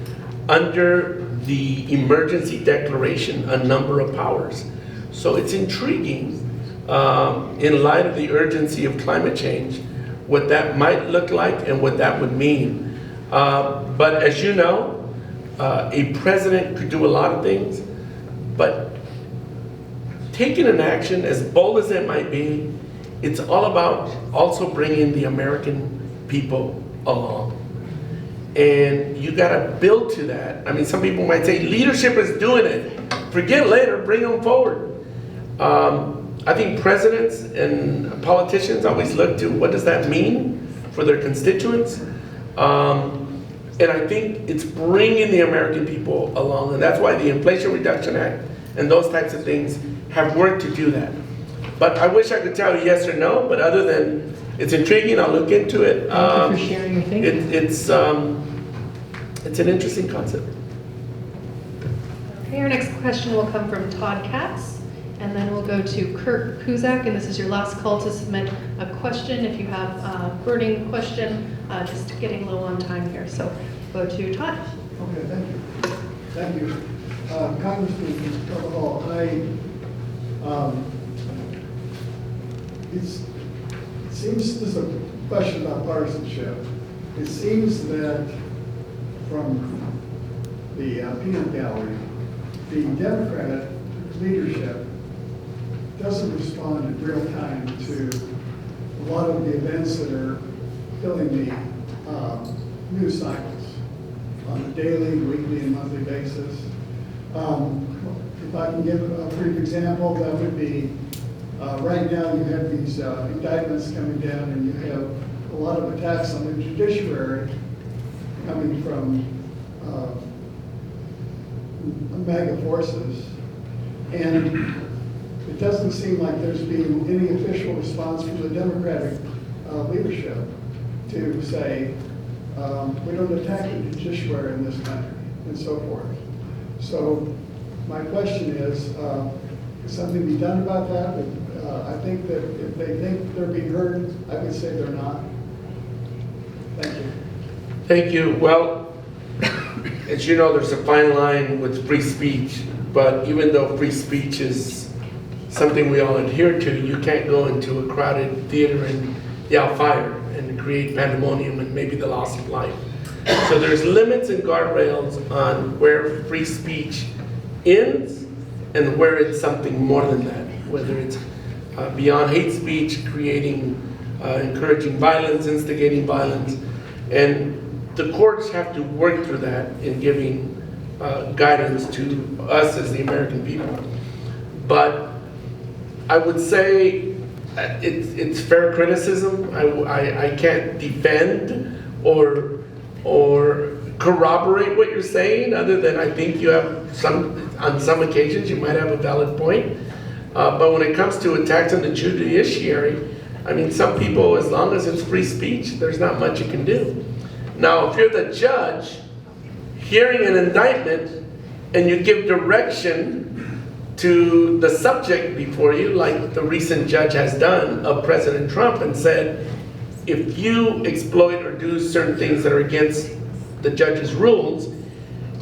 under the emergency declaration, a number of powers. So it's intriguing in light of the urgency of climate change, what that might look like and what that would mean. But as you know, a president could do a lot of things, but taking an action, as bold as it might be, it's all about also bringing the American people along. And you gotta build to that. I mean, some people might say, leadership is doing it. Forget later, bring them forward. I think presidents and politicians always look to what does that mean for their constituents. And I think it's bringing the American people along. And that's why the Inflation Reduction Act and those types of things have worked to do that. But I wish I could tell you yes or no, but other than it's intriguing, I'll look into it. Thank you for sharing your thinking. It's an interesting concept. Okay, our next question will come from Todd Katz, and then we'll go to Kirk Kuzak, and this is your last call to submit a question. If you have a burning question, just getting low on time here. So go to Todd. Okay, thank you. Thank you. Congressman Carbajal, it seems, this is a question about partisanship. It seems that from the peanut gallery, the Democratic leadership doesn't respond in real time to a lot of the events that are filling the news cycles on a daily, weekly, and monthly basis. If I can give a brief example, that would be right now you have these indictments coming down, and you have a lot of attacks on the judiciary coming from MAGA forces, and it doesn't seem like there's been any official response from the Democratic leadership to say, we don't attack the judiciary in this country, and so forth. So my question is something be done about that? I think that if they think they're being heard, I would say they're not. Thank you. Thank you. Well, as you know, there's a fine line with free speech, but even though free speech is something we all adhere to, you can't go into a crowded theater and yell fire and create pandemonium and maybe the loss of life. So there's limits and guardrails on where free speech ends and where it's something more than that, whether it's beyond hate speech, creating, encouraging violence, instigating violence. And the courts have to work through that in giving guidance to us as the American people. But I would say it's fair criticism. I can't defend or corroborate what you're saying, other than I think you have on some occasions you might have a valid point. But when it comes to attacks on the judiciary, I mean, some people, as long as it's free speech, there's not much you can do. Now, if you're the judge hearing an indictment and you give direction to the subject before you, like the recent judge has done of President Trump, and said, if you exploit or do certain things that are against the judge's rules,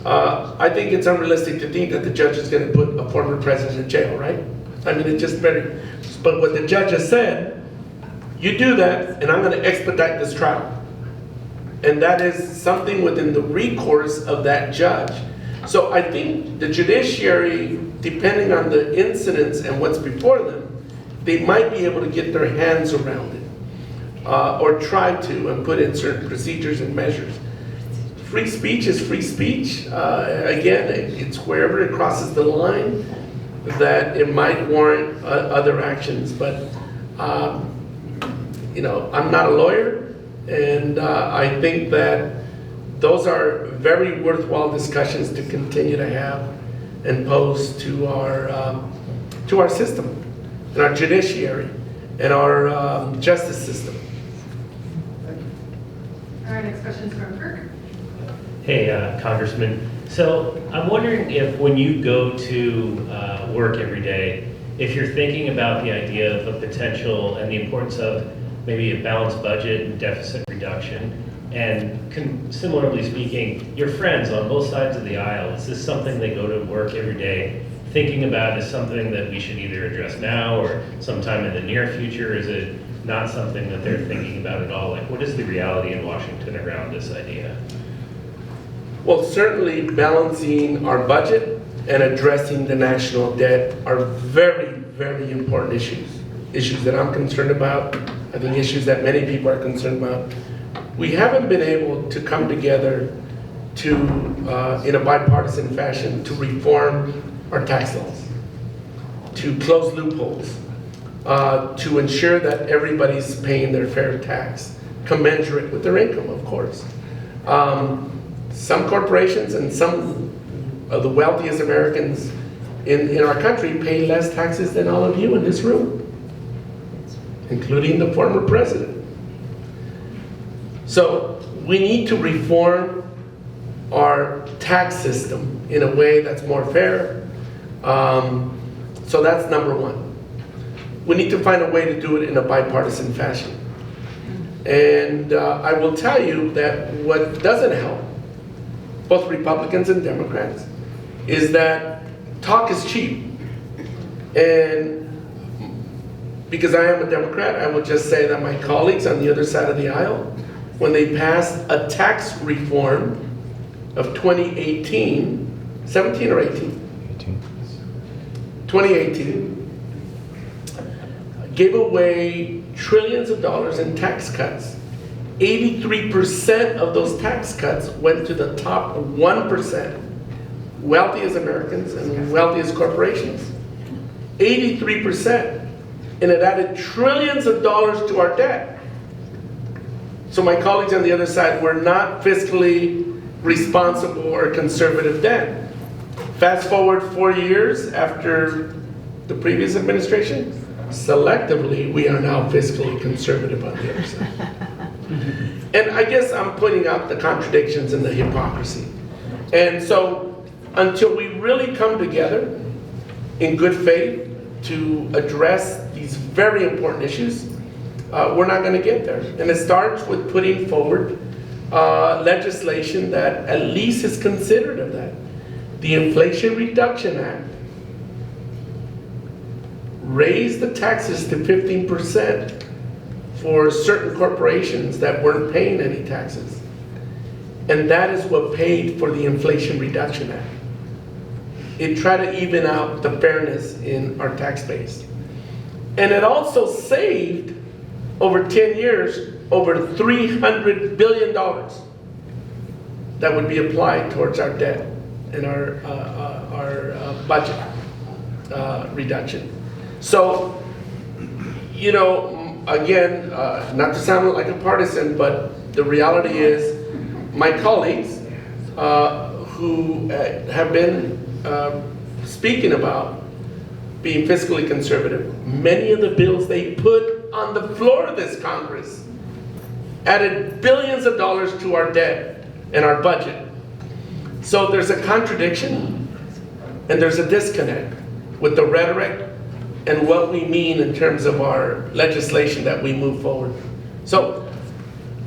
I think it's unrealistic to think that the judge is going to put a former president in jail, right? I mean, it's just very, but what the judge has said, you do that and I'm going to expedite this trial. And that is something within the recourse of that judge. So I think the judiciary, depending on the incidents and what's before them, they might be able to get their hands around it, or try to, and put in certain procedures and measures. Free speech is free speech. Again, it's wherever it crosses the line that it might warrant other actions. But you know, I'm not a lawyer, and I think that those are very worthwhile discussions to continue to have and pose to our system and our judiciary and our justice system. Our next question is from Kirk. Hey, Congressman. So I'm wondering if when you go to work every day, if you're thinking about the idea of a potential and the importance of maybe a balanced budget and deficit reduction, and similarly speaking, your friends on both sides of the aisle, is this something they go to work every day thinking about as something that we should either address now or sometime in the near future? Is it not something that they're thinking about at all? Like, what is the reality in Washington around this idea? Well, certainly balancing our budget and addressing the national debt are very, very important issues. Issues that I'm concerned about. I think issues that many people are concerned about. We haven't been able to come together to, in a bipartisan fashion, to reform our tax laws, to close loopholes, to ensure that everybody's paying their fair tax, commensurate with their income, of course. Some corporations and some of the wealthiest Americans in our country pay less taxes than all of you in this room, including the former president. So we need to reform our tax system in a way that's more fair. So that's number one. We need to find a way to do it in a bipartisan fashion. And I will tell you that what doesn't help, both Republicans and Democrats, is that talk is cheap. And because I am a Democrat, I will just say that my colleagues on the other side of the aisle, when they passed a tax reform of 2018, 17 or 18? 2018, gave away trillions of dollars in tax cuts. 83% of those tax cuts went to the top 1%, wealthiest Americans and wealthiest corporations. 83%. And it added trillions of dollars to our debt. So my colleagues on the other side were not fiscally responsible or conservative then. Fast forward 4 years after the previous administration, selectively, we are now fiscally conservative on the other side. And I guess I'm pointing out the contradictions and the hypocrisy. And so until we really come together in good faith to address these very important issues, we're not going to get there. And it starts with putting forward legislation that at least is considerate of that. The Inflation Reduction Act raised the taxes to 15% for certain corporations that weren't paying any taxes. And that is what paid for the Inflation Reduction Act. It tried to even out the fairness in our tax base. And it also saved, over 10 years, over $300 billion that would be applied towards our debt and our budget reduction. So, you know, again, not to sound like a partisan, but the reality is my colleagues who have been speaking about being fiscally conservative, many of the bills they put on the floor of this Congress added billions of dollars to our debt and our budget. So there's a contradiction and there's a disconnect with the rhetoric and what we mean in terms of our legislation that we move forward. So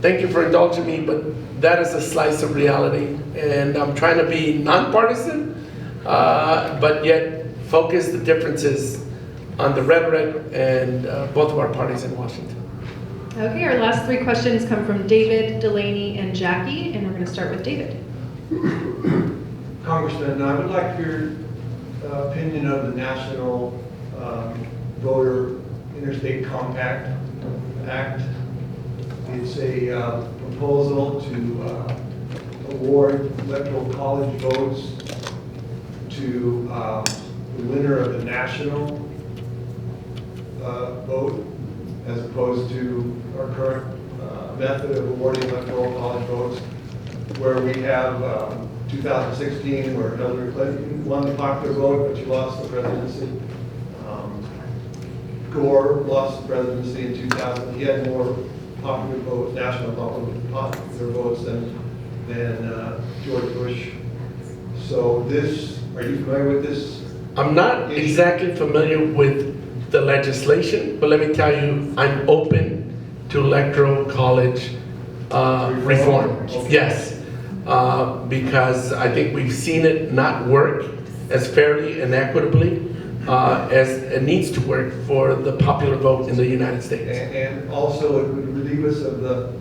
thank you for indulging me, but that is a slice of reality. And I'm trying to be nonpartisan, but yet focus the differences on the rhetoric and both of our parties in Washington. Okay, our last three questions come from David, Delaney, and Jackie, and we're going to start with David. Congressman, I would like your opinion of the National Voter Interstate Compact Act. It's a proposal to award electoral college votes to the winner of the national vote, as opposed to our current method of awarding electoral college votes, where we have 2016, where Hillary Clinton won the popular vote, but she lost the presidency. Gore lost the presidency in 2000. He had more popular votes, national popular votes than George Bush. So this, are you familiar with this? I'm not exactly familiar with the legislation, but let me tell you, I'm open to electoral college reform. Okay. Yes, because I think we've seen it not work as fairly and equitably as it needs to work for the popular vote in the United States. And also it would relieve us of the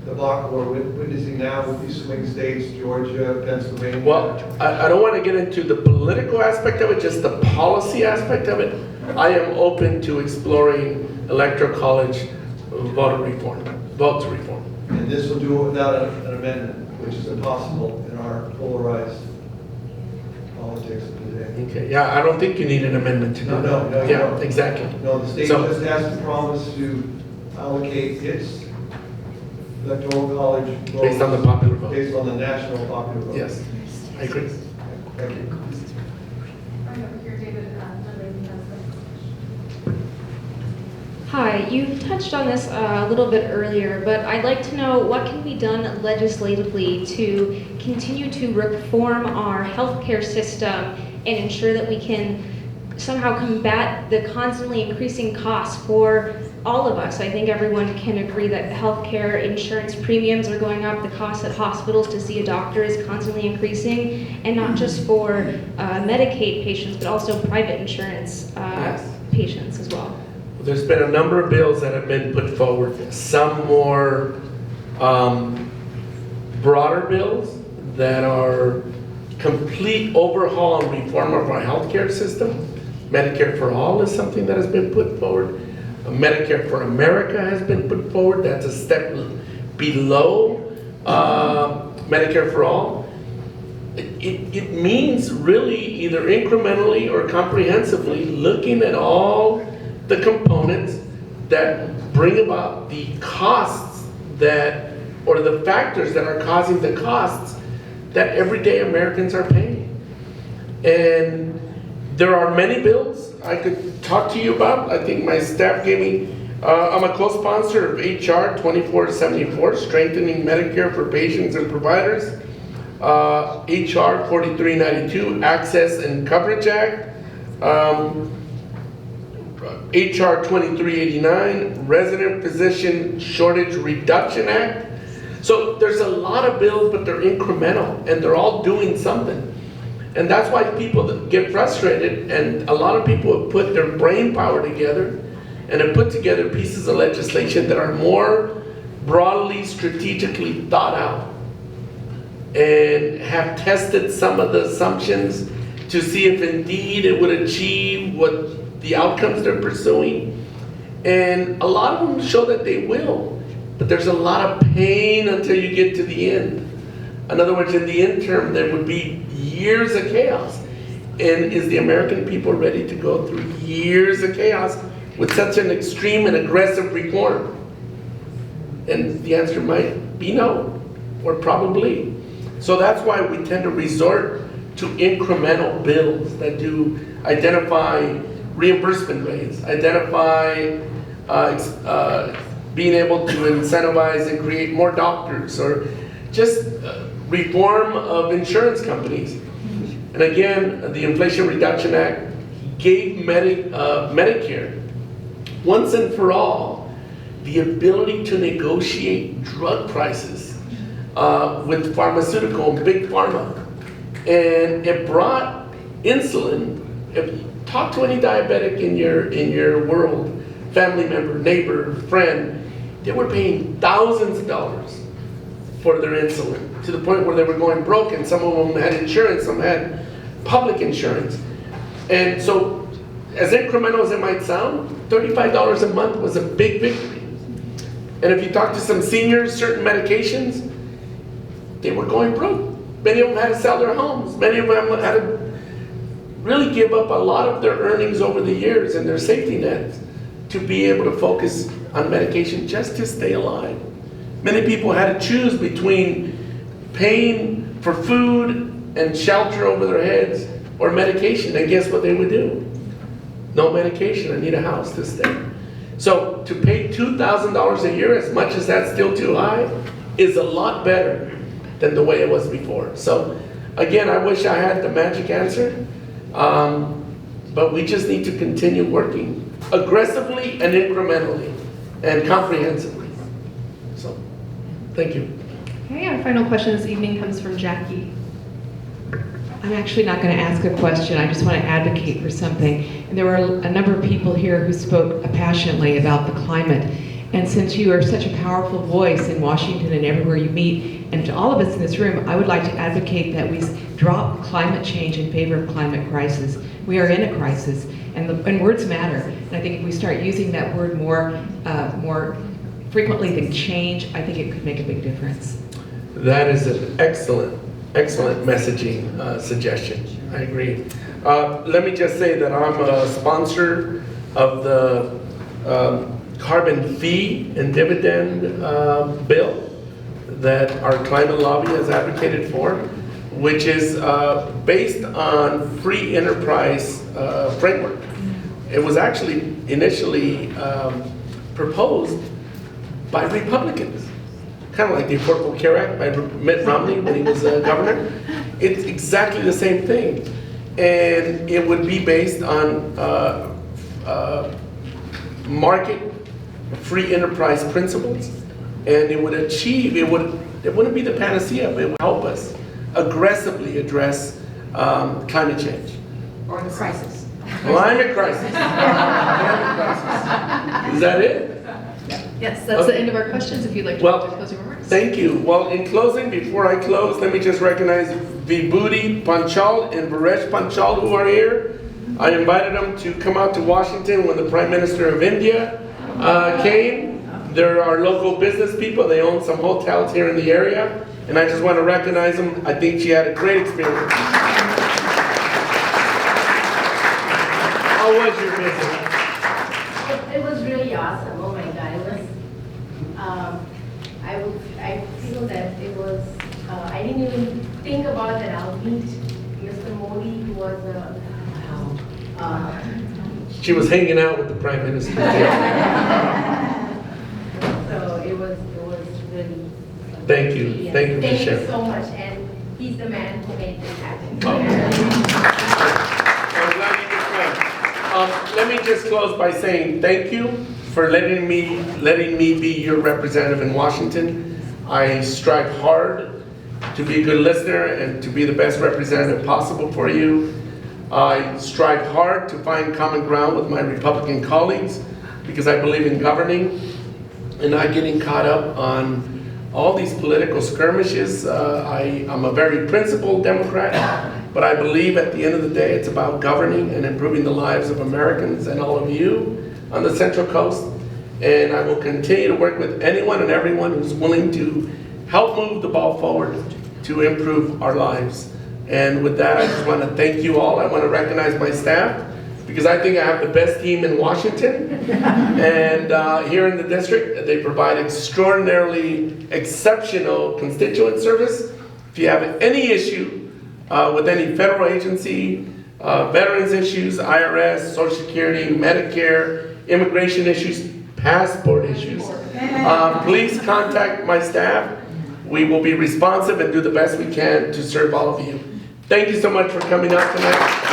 debacle we're witnessing now with these swing states, Georgia, Pennsylvania. Well, I don't want to get into the political aspect of it, just the policy aspect of it. I am open to exploring electoral college voter reform, vote reform. And this will do it without an amendment, which is impossible in our polarized politics of today. Okay, yeah, I don't think you need an amendment to do that. No, Yeah, no. exactly. No, the state So- just has to promise to allocate its electoral college votes. Based on the popular vote. Based on the national popular vote. Yes, I agree. Thank you. Hi, you touched on this a little bit earlier, but I'd like to know what can be done legislatively to continue to reform our healthcare system and ensure that we can somehow combat the constantly increasing costs for all of us. I think everyone can agree that healthcare insurance premiums are going up, the cost at hospitals to see a doctor is constantly increasing, and not just for Medicaid patients, but also private insurance patients as well. There's been a number of bills that have been put forward, some more broader bills that are complete overhaul and reform of our healthcare system. Medicare for All is something that has been put forward. Medicare for America has been put forward. That's a step below Medicare for All. It means really either incrementally or comprehensively looking at all the components that bring about the costs that, or the factors that are causing the costs that everyday Americans are paying. And there are many bills I could talk to you about. I think my staff gave me, I'm a co-sponsor of HR 2474, Strengthening Medicare for Patients and Providers, HR 4392, Access and Coverage Act, HR 2389, Resident Physician Shortage Reduction Act. So there's a lot of bills, but they're incremental and they're all doing something. And that's why people get frustrated, and a lot of people have put their brain power together and have put together pieces of legislation that are more broadly, strategically thought out and have tested some of the assumptions to see if indeed it would achieve what the outcomes they're pursuing. And a lot of them show that they will, but there's a lot of pain until you get to the end. In other words, in the interim, there would be years of chaos. And is the American people ready to go through years of chaos with such an extreme and aggressive reform? And the answer might be no, or probably. So that's why we tend to resort to incremental bills that do identify reimbursement rates, identify being able to incentivize and create more doctors, or just reform of insurance companies. And again, the Inflation Reduction Act gave Medicare, once and for all, the ability to negotiate drug prices with pharmaceutical and big pharma. And it brought insulin. Talk to any diabetic in your world, family member, neighbor, friend, they were paying thousands of dollars for their insulin, to the point where they were going broke, and some of them had insurance, some had public insurance. And so, as incremental as it might sound, $35 a month was a big victory. And if you talk to some seniors, certain medications, they were going broke. Many of them had to sell their homes. Many of them had to really give up a lot of their earnings over the years and their safety nets to be able to focus on medication just to stay alive. Many people had to choose between paying for food and shelter over their heads or medication, and guess what they would do? No medication, I need a house to stay. So to pay $2,000 a year, as much as that's still too high, is a lot better than the way it was before. So again, I wish I had the magic answer, but we just need to continue working aggressively and incrementally and comprehensively. So, thank you. Okay, our final question this evening comes from Jackie. I'm actually not going to ask a question. I just want to advocate for something. And there were a number of people here who spoke passionately about the climate. And since you are such a powerful voice in Washington and everywhere you meet, and to all of us in this room, I would like to advocate that we drop climate change in favor of climate crisis. We are in a crisis, and words matter. And I think if we start using that word more frequently than change, I think it could make a big difference. That is an excellent messaging suggestion. I agree. Let me just say that I'm a sponsor of the carbon fee and dividend bill that our climate lobby has advocated for, which is based on free enterprise framework. It was actually initially proposed by Republicans. Kind of like the Affordable Care Act by Mitt Romney when he was governor. It's exactly the same thing. And it would be based on market free enterprise principles. And it would achieve, it wouldn't be the panacea, but it would help us aggressively address climate change. Or the crisis. Climate crisis. Climate crisis. Is that it? Yes, that's the end of our questions, if you'd like to make closing remarks. Thank you. Well, in closing, before I close, let me just recognize Vibhuti Panchal and Varesh Panchal who are here. I invited them to come out to Washington when the Prime Minister of India came. They're our local business people. They own some hotels here in the area. And I just want to recognize them. I think she had a great experience. How was your visit? It was really awesome. Oh my God, it was. I feel that it was. I didn't even think about that. I'll meet Mr. Modi, who was. She was hanging out with the Prime Minister. So it was really. Thank you. Thank you for Thank sharing. you so much, and he's the man who made this happen. Let me just close by saying thank you for letting me be your representative in Washington. I strive hard to be a good listener and to be the best representative possible for you. I strive hard to find common ground with my Republican colleagues because I believe in governing and not getting caught up on all these political skirmishes. I'm a very principled Democrat. But I believe at the end of the day, it's about governing and improving the lives of Americans and all of you on the Central Coast. And I will continue to work with anyone and everyone who's willing to help move the ball forward to improve our lives. And with that, I just want to thank you all. I want to recognize my staff because I think I have the best team in Washington. And here in the district, they provide extraordinarily exceptional constituent service. If you have any issue, with any federal agency, veterans issues, IRS, Social Security, Medicare, immigration issues, passport issues, please contact my staff. We will be responsive and do the best we can to serve all of you. Thank you so much for coming out tonight.